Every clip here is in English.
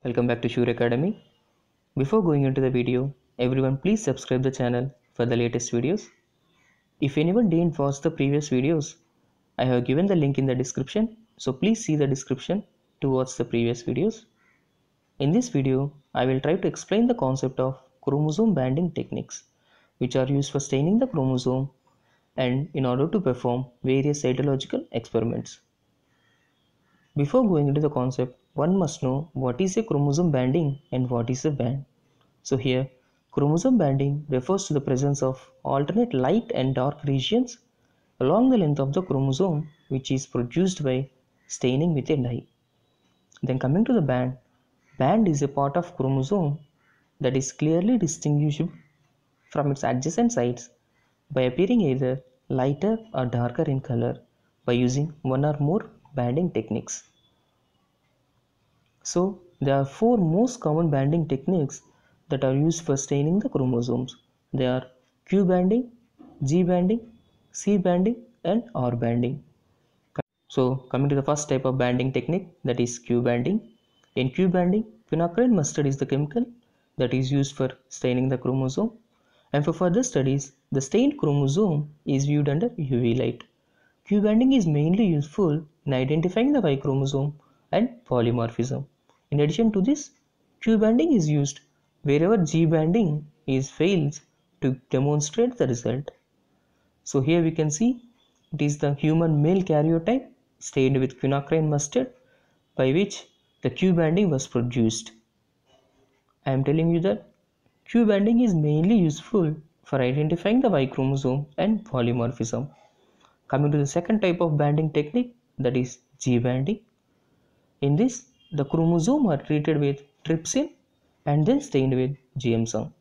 Welcome back to Shure Academy. Before going into the video, everyone please subscribe the channel for the latest videos. If anyone didn't watch the previous videos, I have given the link in the description, so please see the description to watch the previous videos. In this video, I will try to explain the concept of chromosome banding techniques, which are used for staining the chromosome and in order to perform various cytological experiments. Before going into the concept, one must know what is a chromosome banding and what is a band. So here, chromosome banding refers to the presence of alternate light and dark regions along the length of the chromosome, which is produced by staining with a dye. Then coming to the band is a part of chromosome that is clearly distinguishable from its adjacent sides by appearing either lighter or darker in color by using one or more banding techniques. So there are four most common banding techniques that are used for staining the chromosomes. They are Q banding, G banding, C banding and R banding. So coming to the first type of banding technique, that is Q banding. In Q banding, quinacridone mustard is the chemical that is used for staining the chromosome. And for further studies, the stained chromosome is viewed under UV light. Q banding is mainly useful in identifying the Y chromosome and polymorphism. In addition to this, Q banding is used wherever G banding fails to demonstrate the result. So here we can see it is the human male karyotype stained with quinacridone mustard by which the Q banding was produced. I am telling you that Q banding is mainly useful for identifying the Y chromosome and polymorphism. Coming to the second type of banding technique, that is G banding. In this, the chromosomes are treated with trypsin and then stained with giemsum.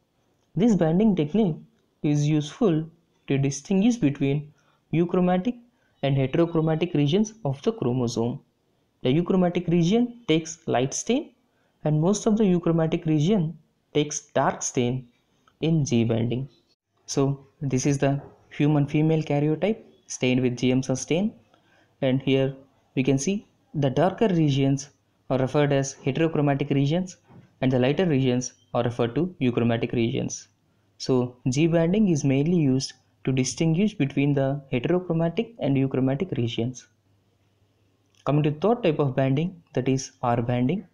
This banding technique is useful to distinguish between euchromatic and heterochromatic regions of the chromosome. The euchromatic region takes light stain and most of the euchromatic region takes dark stain in G banding. So this is the human female karyotype stained with giemsum stain, and here we can see the darker regions are referred as heterochromatic regions and the lighter regions are referred to euchromatic regions. So G banding is mainly used to distinguish between the heterochromatic and euchromatic regions. Coming to the third type of banding, that is R banding.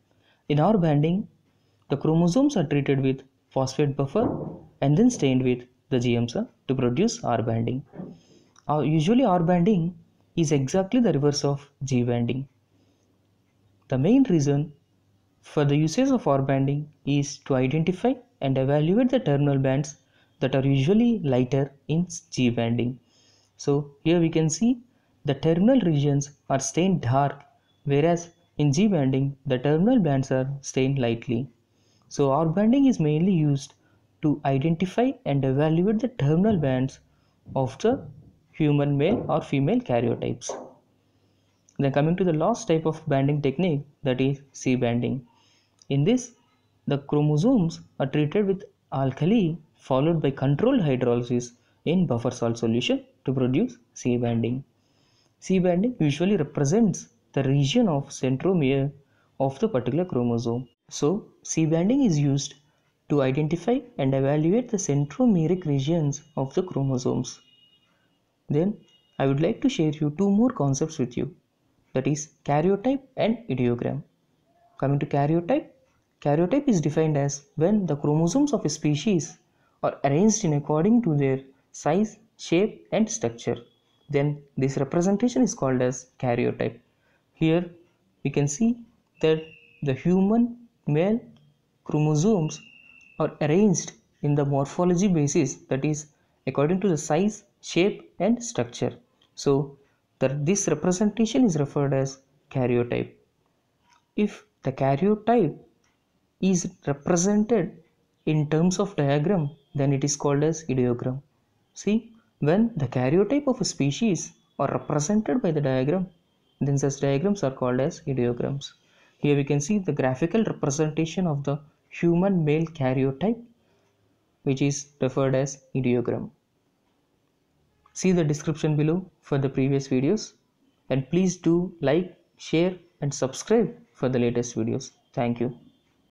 In R banding, the chromosomes are treated with phosphate buffer and then stained with the giemsum to produce R banding. Usually R banding is exactly the reverse of G banding. The main reason for the usage of R banding is to identify and evaluate the terminal bands that are usually lighter in G banding. So here we can see the terminal regions are stained dark, whereas in G banding the terminal bands are stained lightly. So R banding is mainly used to identify and evaluate the terminal bands of the human male or female karyotypes. Then coming to the last type of banding technique, that is C banding. In this, the chromosomes are treated with alkali followed by controlled hydrolysis in buffer salt solution to produce C banding. C banding usually represents the region of centromere of the particular chromosome. So C banding is used to identify and evaluate the centromeric regions of the chromosomes. Then I would like to share you two more concepts with you, that is karyotype and ideogram. Coming to karyotype, karyotype is defined as when the chromosomes of a species are arranged in according to their size, shape and structure. Then this representation is called as karyotype. Here we can see that the human male chromosomes are arranged in the morphology basis, that is according to the size, shape and structure. So this representation is referred as karyotype. If the karyotype is represented in terms of diagram, then it is called as ideogram. See, when the karyotype of a species are represented by the diagram, then such diagrams are called as ideograms. Here we can see the graphical representation of the human male karyotype, which is referred as ideogram. See the description below for the previous videos, and please do like, share and subscribe for the latest videos. Thank you.